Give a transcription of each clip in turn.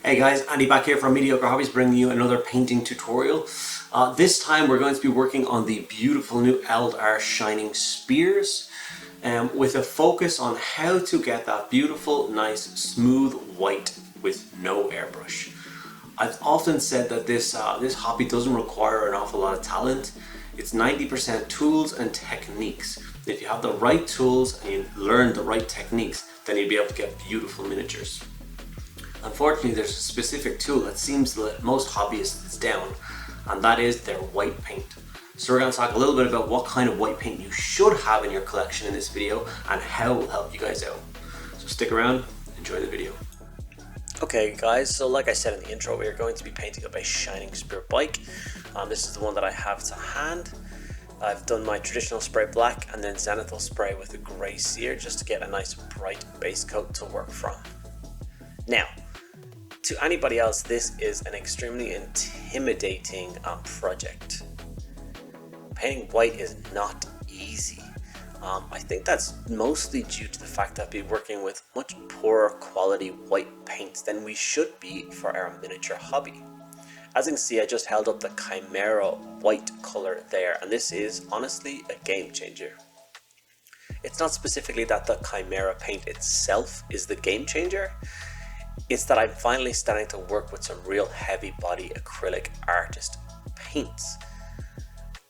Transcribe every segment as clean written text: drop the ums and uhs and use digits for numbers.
Hey guys, Andy back here from Mediocre Hobbies bringing you another painting tutorial. This time we're going to be working on the beautiful new Eldar Shining Spears with a focus on how to get that beautiful, nice, smooth white with no airbrush. I've often said that this hobby doesn't require an awful lot of talent. It's 90% tools and techniques. If you have the right tools and you learn the right techniques, then you'll be able to get beautiful miniatures. Unfortunately, there's a specific tool that seems to let most hobbyists down, and that is their white paint. So we're going to talk a little bit about what kind of white paint you should have in your collection in this video and how it will help you guys out. So stick around, enjoy the video. Okay guys, so like I said in the intro, we are going to be painting up a Shining Spear bike. This is the one that I have to hand. I've done my traditional spray black and then zenithal spray with a grey sear just to get a nice bright base coat to work from. Now, to anybody else, this is an extremely intimidating project. Painting white is not easy. I think that's mostly due to the fact that we're working with much poorer quality white paints than we should be for our miniature hobby. As you can see, I just held up the Chimera white color there, and this is honestly a game changer. It's not specifically that the Chimera paint itself is the game changer. It's that I'm finally starting to work with some real heavy body acrylic artist paints.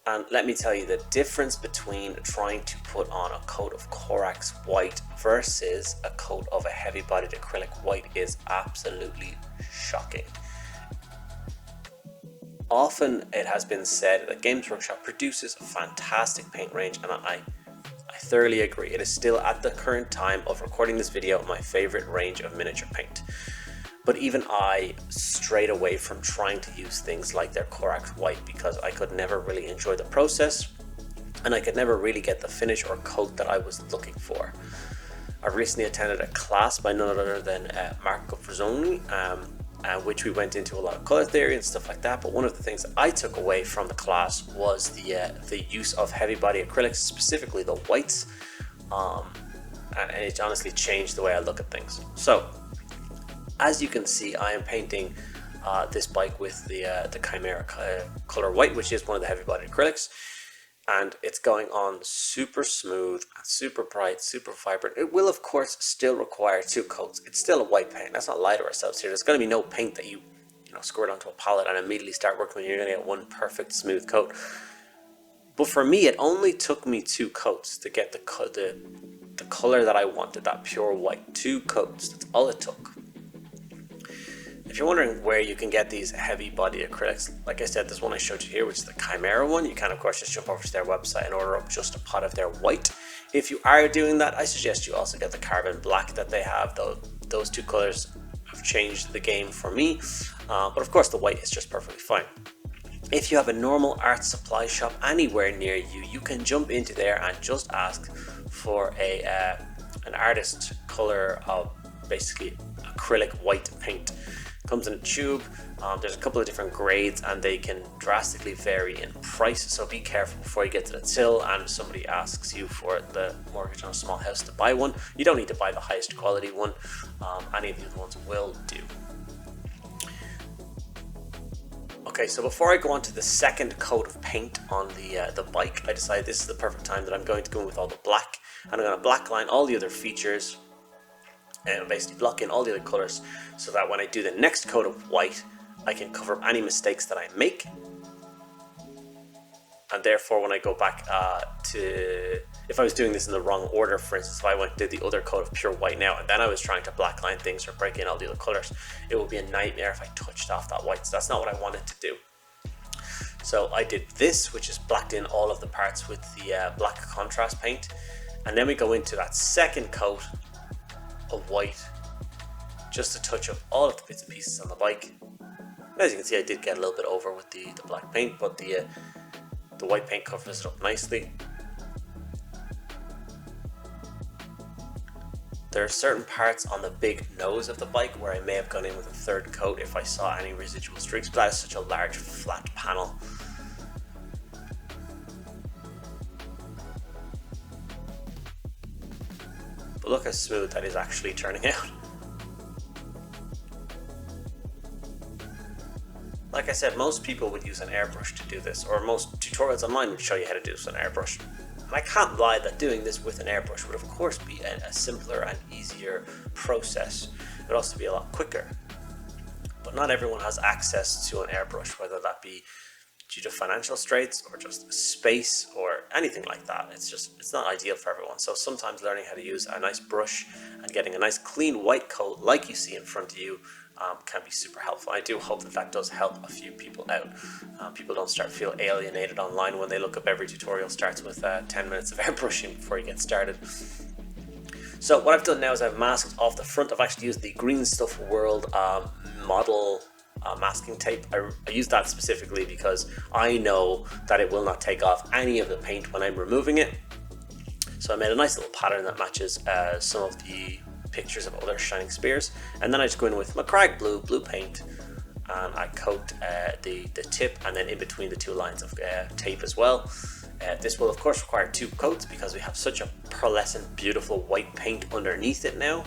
And let me tell you, the difference between trying to put on a coat of Corax white versus a coat of a heavy bodied acrylic white is absolutely shocking. Often it has been said that Games Workshop produces a fantastic paint range, and I thoroughly agree. It is still, at the current time of recording this video, my favorite range of miniature paint. But even I strayed away from trying to use things like their Corax white because I could never really enjoy the process and I could never really get the finish or coat that I was looking for. I recently attended a class by none other than Marco Frazzoni, which we went into a lot of color theory and stuff like that. But one of the things that I took away from the class was the use of heavy body acrylics, specifically the whites, and it honestly changed the way I look at things. So as you can see, I am painting this bike with the Chimera color white, which is one of the heavy body acrylics, and it's going on super smooth, super bright, super vibrant. It will of course still require two coats. It's still a white paint. Let's not lie to ourselves here. There's going to be no paint that you squirt onto a palette and immediately start working with. You're going to get one perfect smooth coat. But for me, it only took me two coats to get the color that I wanted, that pure white. Two coats, that's all it took. If you're wondering where you can get these heavy body acrylics, like I said, this one I showed you here, which is the Chimera one, you can of course just jump over to their website and order up just a pot of their white. If you are doing that, I suggest you also get the carbon black that they have, though those two colors have changed the game for me, but of course the white is just perfectly fine. If you have a normal art supply shop anywhere near you, you can jump into there and just ask for an artist color of basically acrylic white paint. Comes in a tube. There's a couple of different grades and they can drastically vary in price, so be careful before you get to the till and somebody asks you for the mortgage on a small house to buy one. You don't need to buy the highest quality one. Any of these ones will do. Okay, so before I go on to the second coat of paint on the bike, I decided this is the perfect time that I'm going to go in with all the black, and I'm going to blackline all the other features and basically block in all the other colors so that when I do the next coat of white, I can cover up any mistakes that I make. And therefore, when I go back if I was doing this in the wrong order, for instance, if I went to the other coat of pure white now and then I was trying to blackline things or break in all the other colors, it would be a nightmare if I touched off that white. So that's not what I wanted to do. So I did this, which is blacked in all of the parts with the black contrast paint, and then we go into that second coat of white just to touch up all of the bits and pieces on the bike. As you can see, I did get a little bit over with the black paint, but the white paint covers it up nicely. There are certain parts on the big nose of the bike where I may have gone in with a third coat if I saw any residual streaks, but that is such a large flat panel. But look how smooth that is actually turning out. Like I said, most people would use an airbrush to do this, or most tutorials online would show you how to do this with an airbrush. And I can't lie that doing this with an airbrush would of course be a simpler and easier process. It would also be a lot quicker. But not everyone has access to an airbrush, whether that be due to financial straits or just space or anything like that. It's not ideal for everyone. So sometimes learning how to use a nice brush and getting a nice clean white coat like you see in front of you can be super helpful. I do hope that does help a few people out. People don't start to feel alienated online when they look up every tutorial starts with 10 minutes of airbrushing before you get started. So what I've done now is I've masked off the front. I've actually used the Green Stuff World model masking tape. I use that specifically because I know that it will not take off any of the paint when I'm removing it. So I made a nice little pattern that matches some of the pictures of other Shining Spears, and then I just go in with Macragge blue paint, and I coat the tip and then in between the two lines of tape as well. This will of course require 2 coats because we have such a pearlescent beautiful white paint underneath it now.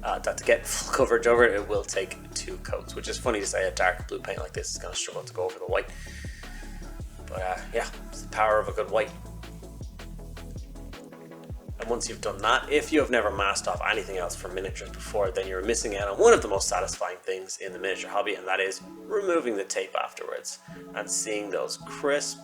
That to get full coverage over it, it will take 2 coats, which is funny to say a dark blue paint like this is going to struggle to go over the white. But yeah, it's the power of a good white. And once you've done that, if you have never masked off anything else for miniatures before, then you're missing out on one of the most satisfying things in the miniature hobby, and that is removing the tape afterwards and seeing those crisp,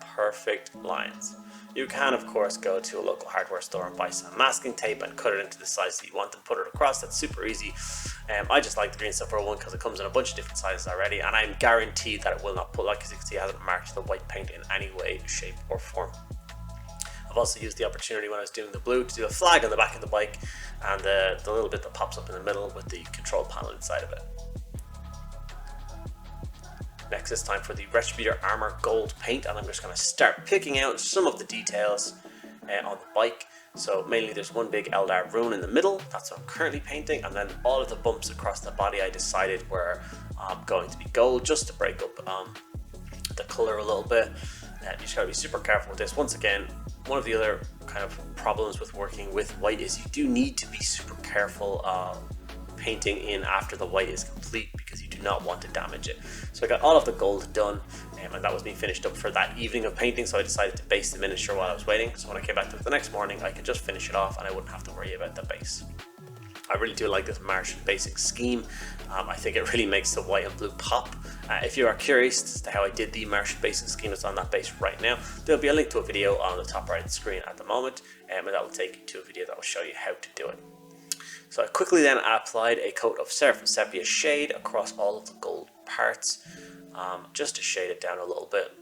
perfect lines. You can of course go to a local hardware store and buy some masking tape and cut it into the size that you want and put it across. That's super easy. I just like the Green Stuff World one because it comes in a bunch of different sizes already, and I'm guaranteed that it will not put, like as you can see, it hasn't marked the white paint in any way, shape or form. I've also used the opportunity when I was doing the blue to do a flag on the back of the bike and the little bit that pops up in the middle with the control panel inside of it. Next it's time for the Retributor Armor Gold paint, and I'm just going to start picking out some of the details on the bike. So mainly there's one big Eldar rune in the middle, that's what I'm currently painting, and then all of the bumps across the body I decided were going to be gold just to break up the colour a little bit. You just gotta be super careful with this. Once again, one of the other kind of problems with working with white is you do need to be super careful painting in after the white is complete, because you do not want to damage it. So I got all of the gold done, and that was me finished up for that evening of painting, so I decided to base the miniature while I was waiting, so when I came back to it the next morning I could just finish it off and I wouldn't have to worry about the base. I really do like this Martian basing scheme. I think it really makes the white and blue pop. If you are curious as to how I did the Martian basing scheme that's on that base right now, there'll be a link to a video on the top right of the screen at the moment, and that will take you to a video that will show you how to do it. So I quickly then applied a coat of Seraphim Sepia shade across all of the gold parts, just to shade it down a little bit.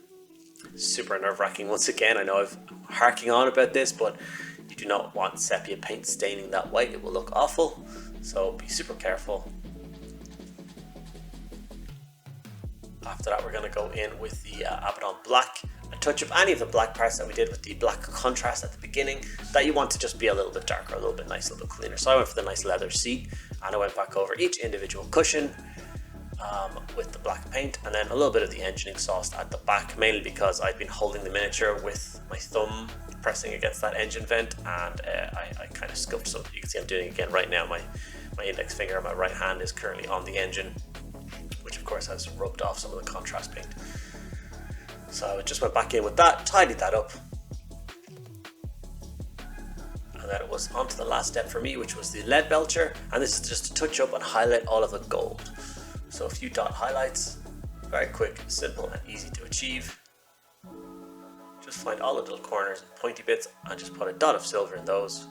Super nerve-wracking once again. I know I'm harking on about this, but you do not want sepia paint staining that white. It will look awful, so be super careful. After that we're going to go in with the Abaddon Black and touch up any of the black parts that we did with the black contrast at the beginning that you want to just be a little bit darker, a little bit nice, a little bit cleaner. So I went for the nice leather seat, and I went back over each individual cushion with the black paint, and then a little bit of the engine exhaust at the back, mainly because I've been holding the miniature with my thumb pressing against that engine vent, and I kind of scuffed. So you can see I'm doing it again right now. My index finger on my right hand is currently on the engine, which of course has rubbed off some of the contrast paint. So I just went back in with that, tidied that up, and then it was on to the last step for me, which was the lead belcher, and this is just to touch up and highlight all of the gold. So a few dot highlights, very quick, simple and easy to achieve. Just find all the little corners and pointy bits and just put a dot of silver in those,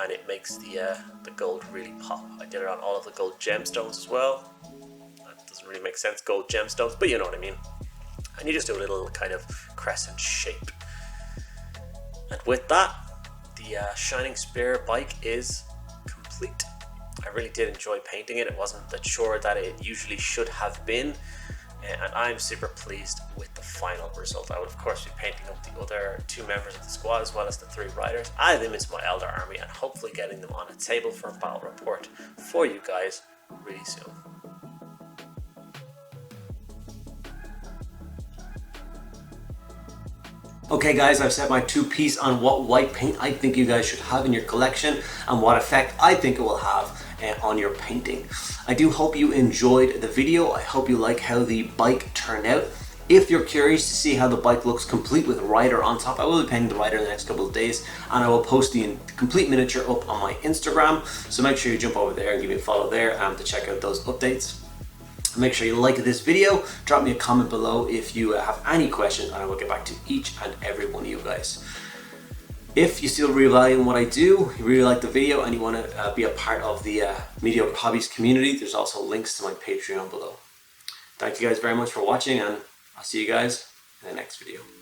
and it makes the gold really pop. I did it on all of the gold gemstones as well. That doesn't really make sense, gold gemstones, but you know what I mean. And you just do a little kind of crescent shape. And with that, the Shining Spear bike is complete. I really did enjoy painting it. It wasn't the chore that it usually should have been, and I'm super pleased with the final result. I will of course be painting up the other 2 members of the squad as well as the 3 riders, adding them into my Eldar army, and hopefully getting them on a table for a battle report for you guys really soon. Okay guys, I've set my 2 piece on what white paint I think you guys should have in your collection and what effect I think it will have on your painting. I do hope you enjoyed the video. I hope you like how the bike turned out. If you're curious to see how the bike looks complete with rider on top, I will be painting the rider in the next couple of days, and I will post the complete miniature up on my Instagram, so make sure you jump over there and give me a follow there to check out those updates. Make sure you like this video, drop me a comment below if you have any questions, and I will get back to each and every one of you guys. If you still really value what I do, you really like the video, and you want to be a part of the Mediocre Hobbies community, there's also links to my Patreon below. Thank you guys very much for watching, and I'll see you guys in the next video.